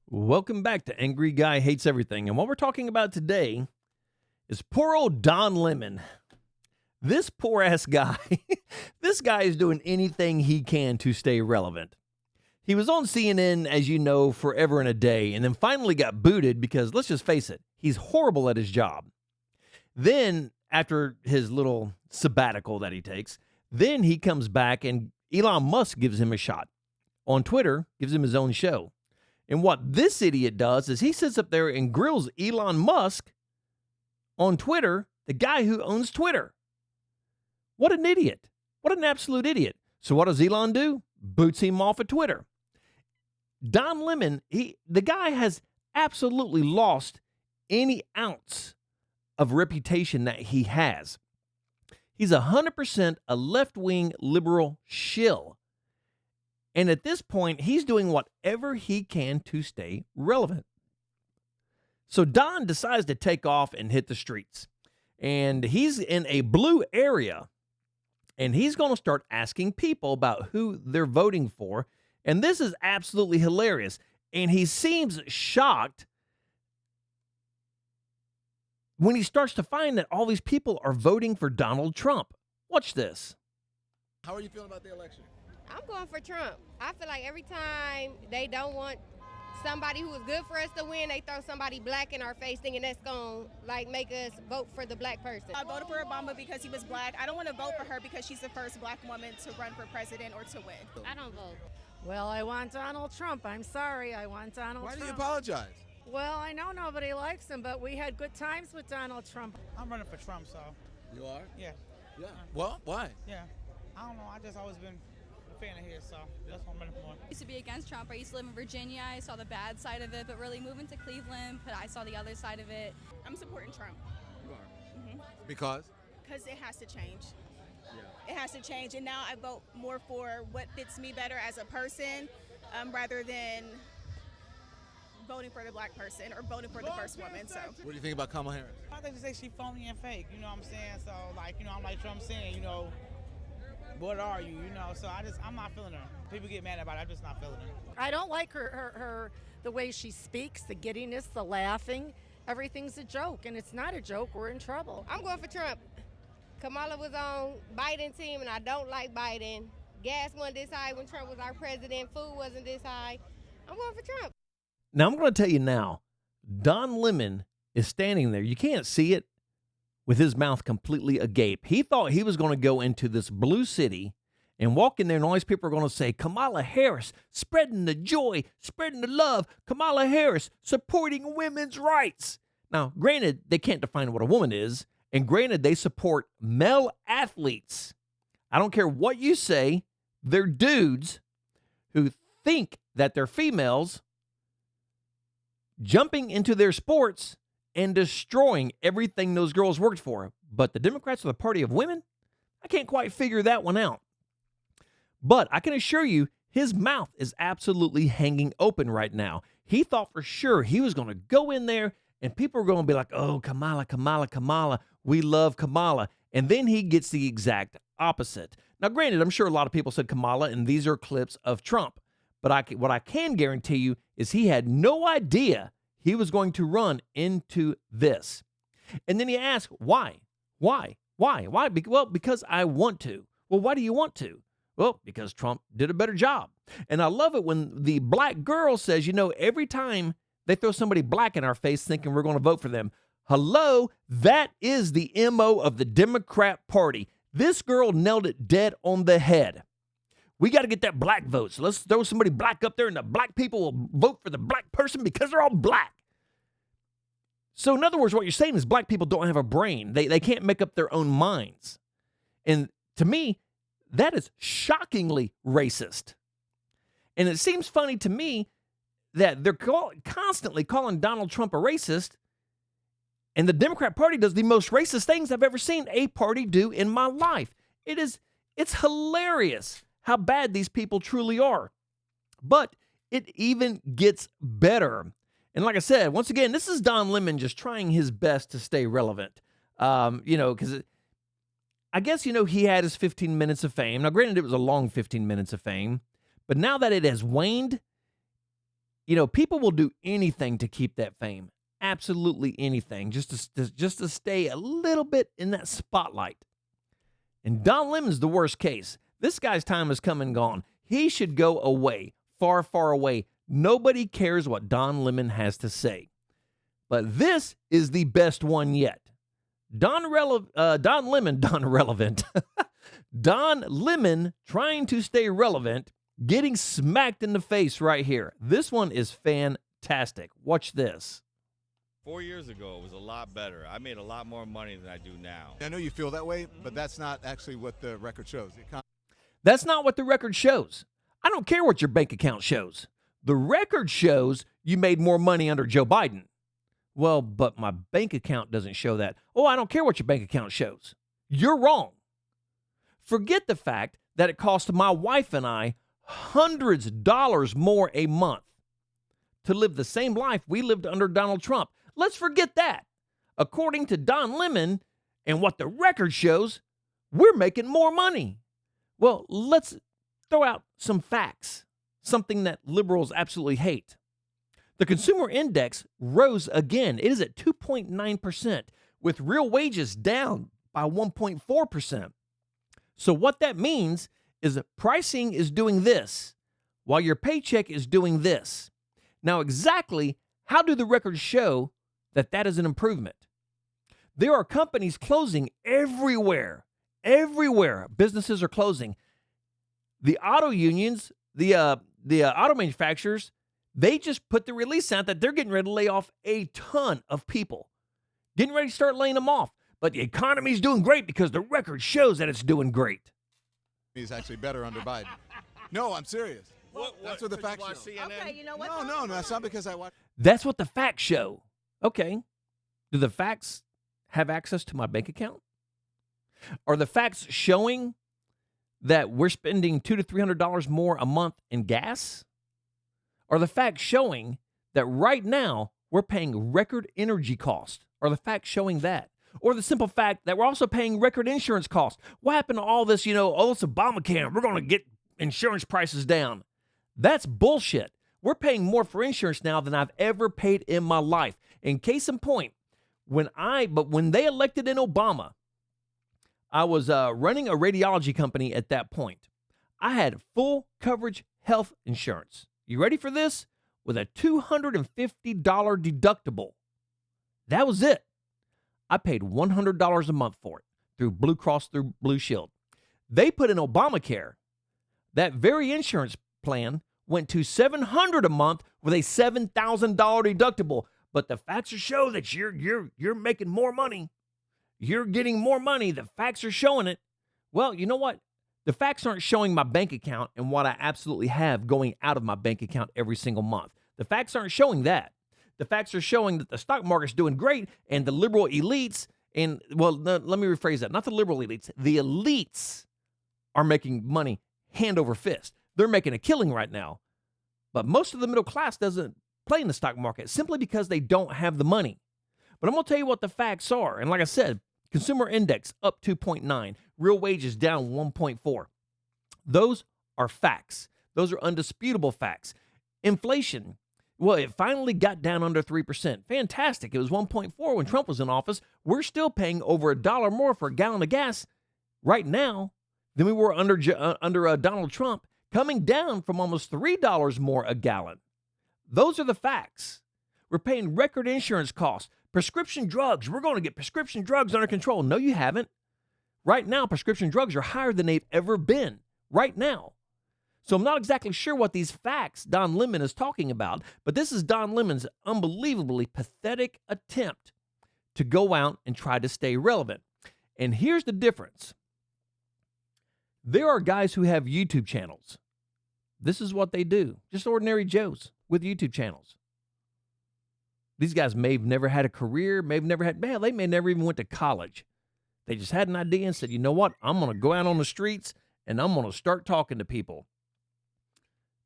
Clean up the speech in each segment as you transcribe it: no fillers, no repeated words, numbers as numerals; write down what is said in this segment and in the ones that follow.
Welcome back to Angry Guy Hates Everything. And what we're talking about today is poor old Don Lemon. This poor ass guy, this guy is doing anything he can to stay relevant. He was on CNN, as you know, forever and a day, and then finally got booted because, let's just face it, he's horrible at his job. Then, after his little sabbatical that he takes, then he comes back and Elon Musk gives him a shot. On Twitter, gives him his own show. And what this idiot does is he sits up there and grills Elon Musk on Twitter, the guy who owns Twitter. What an idiot. What an absolute idiot. So what does Elon do? Boots him off of Twitter. Don Lemon, the guy has absolutely lost any ounce of reputation that he has. He's 100% a left-wing liberal shill. And at this point, he's doing whatever he can to stay relevant. So Don decides to take off and hit the streets. And he's in a blue area. And he's going to start asking people about who they're voting for. And this is absolutely hilarious. And he seems shocked when he starts to find that all these people are voting for Donald Trump. Watch this. How are you feeling about the election? I'm going for Trump. I feel like every time they don't want somebody who is good for us to win, they throw somebody black in our face thinking that's going to make us vote for the black person. I voted for Obama because he was black. I don't want to vote for her because she's the first black woman to run for president or to win. I don't vote. Well, I want Donald Trump. I'm sorry. I want Donald Trump. Why do you apologize? Well, I know nobody likes him, but we had good times with Donald Trump. I'm running for Trump, so. You are? Yeah. Yeah. Well, why? Yeah. I don't know. I just always been a fan of his, so that's what I'm running for. I used to be against Trump. I used to live in Virginia. I saw the bad side of it, but really moving to Cleveland, but I saw the other side of it. I'm supporting Trump. You are. Because? Because it has to change. Yeah. It has to change, and now I vote more for what fits me better as a person rather than voting for the black person or voting for the first woman. So. What do you think about Kamala Harris? I think they say she phony and fake, you know what I'm saying? So, I'm like Trump saying, what are you, So I'm not feeling her. People get mad about it, I'm just not feeling her. I don't like her the way she speaks, the giddiness, the laughing. Everything's a joke, and it's not a joke. We're in trouble. I'm going for Trump. Kamala was on Biden's team, and I don't like Biden. Gas wasn't this high when Trump was our president. Food wasn't this high. I'm going for Trump. Now, I'm going to tell you now, Don Lemon is standing there. You can't see it, with his mouth completely agape. He thought he was going to go into this blue city and walk in there, and all these people are going to say, Kamala Harris, spreading the joy, spreading the love. Kamala Harris, supporting women's rights. Now, granted, they can't define what a woman is, and granted, they support male athletes. I don't care what you say, they're dudes who think that they're females jumping into their sports and destroying everything those girls worked for. But the Democrats are the party of women? I can't quite figure that one out. But I can assure you, his mouth is absolutely hanging open right now. He thought for sure he was going to go in there and people are going to be like, oh, Kamala, Kamala, Kamala. We love Kamala. And then he gets the exact opposite. Now, granted, I'm sure a lot of people said Kamala, and these are clips of Trump. But what I can guarantee you is he had no idea he was going to run into this. And then he asked, why? Why? Well, because I want to. Well, why do you want to? Well, because Trump did a better job. And I love it when the black girl says, every time they throw somebody black in our face thinking we're going to vote for them. Hello, that is the MO of the Democrat Party. This girl nailed it dead on the head. We got to get that black vote. So let's throw somebody black up there and the black people will vote for the black person because they're all black. So in other words, what you're saying is black people don't have a brain. They can't make up their own minds. And to me, that is shockingly racist. And it seems funny to me that they're constantly calling Donald Trump a racist, and the Democrat Party does the most racist things I've ever seen a party do in my life. It's hilarious how bad these people truly are. But it even gets better. And like I said, once again, this is Don Lemon just trying his best to stay relevant. Because I guess, he had his 15 minutes of fame. Now, granted, it was a long 15 minutes of fame. But now that it has waned, people will do anything to keep that fame. Absolutely anything, just to stay a little bit in that spotlight. And Don Lemon's the worst case. This guy's time has come and gone. He should go away, far, far away. Nobody cares what Don Lemon has to say. But this is the best one yet. Don Lemon trying to stay relevant, getting smacked in the face right here. This one is fantastic. Watch this. 4 years ago, it was a lot better. I made a lot more money than I do now. I know you feel that way, but that's not actually what the record shows. That's not what the record shows. I don't care what your bank account shows. The record shows you made more money under Joe Biden. Well, but my bank account doesn't show that. Oh, I don't care what your bank account shows. You're wrong. Forget the fact that it cost my wife and I hundreds of dollars more a month to live the same life we lived under Donald Trump. Let's forget that. According to Don Lemon and what the record shows, we're making more money. Well, let's throw out some facts, something that liberals absolutely hate. The consumer index rose again. It is at 2.9%, with real wages down by 1.4%. So what that means is that pricing is doing this while your paycheck is doing this. Now, exactly how do the records show that is an improvement? There are companies closing everywhere. Everywhere. Businesses are closing. The auto unions, the auto manufacturers, they just put the release out that they're getting ready to lay off a ton of people. Getting ready to start laying them off. But the economy's doing great because the record shows that it's doing great. He's actually better under Biden. No, I'm serious. That's what the facts show. Okay, you know what? No, that's not because I watch. That's what the facts show. Okay. Do the facts have access to my bank account? Are the facts showing that we're spending $200 to $300 more a month in gas? Are the facts showing that right now we're paying record energy costs? Are the facts showing that? Or the simple fact that we're also paying record insurance costs? What happened to all this, oh, it's Obamacare, we're going to get insurance prices down? That's bullshit. We're paying more for insurance now than I've ever paid in my life. In case in point, when they elected in Obama, I was running a radiology company at that point. I had full coverage health insurance. You ready for this? With a $250 deductible. That was it. I paid $100 a month for it through Blue Cross, through Blue Shield. They put in Obamacare. That very insurance plan went to $700 a month with a $7,000 deductible. But the facts show that you're making more money. You're getting more money. The facts are showing it. Well, you know what? The facts aren't showing my bank account and what I absolutely have going out of my bank account every single month. The facts aren't showing that. The facts are showing that the stock market's doing great and the liberal elites, let me rephrase that. Not the liberal elites. The elites are making money hand over fist. They're making a killing right now. But most of the middle class doesn't play in the stock market simply because they don't have the money. But I'm going to tell you what the facts are. And like I said, consumer index up 2.9, real wages down 1.4. Those are facts. Those are undisputable facts. Inflation, well, it finally got down under 3%. Fantastic. It was 1.4 when Trump was in office. We're still paying over $1 more for a gallon of gas right now than we were under Donald Trump, coming down from almost $3 more a gallon. Those are the facts. We're paying record insurance costs. Prescription drugs. We're going to get prescription drugs under control. No, you haven't. Right now, prescription drugs are higher than they've ever been. Right now. So I'm not exactly sure what these facts Don Lemon is talking about, but this is Don Lemon's unbelievably pathetic attempt to go out and try to stay relevant. And here's the difference. There are guys who have YouTube channels. This is what they do. Just ordinary Joes with YouTube channels. These guys may have never had a career, they may never even went to college. They just had an idea and said, you know what? I'm going to go out on the streets and I'm going to start talking to people.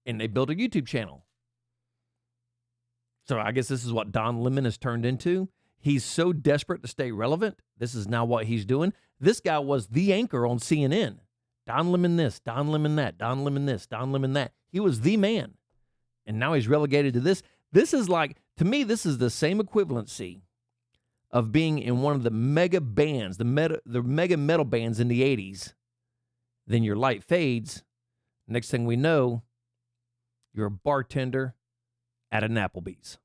And they built a YouTube channel. So I guess this is what Don Lemon has turned into. He's so desperate to stay relevant. This is now what he's doing. This guy was the anchor on CNN. Don Lemon this, Don Lemon that, Don Lemon this, Don Lemon that. He was the man. and now he's relegated to this. This is like, to me, this is the same equivalency of being in one of the mega bands, the mega metal bands in the 80s. Then your light fades. Next thing we know, you're a bartender at an Applebee's.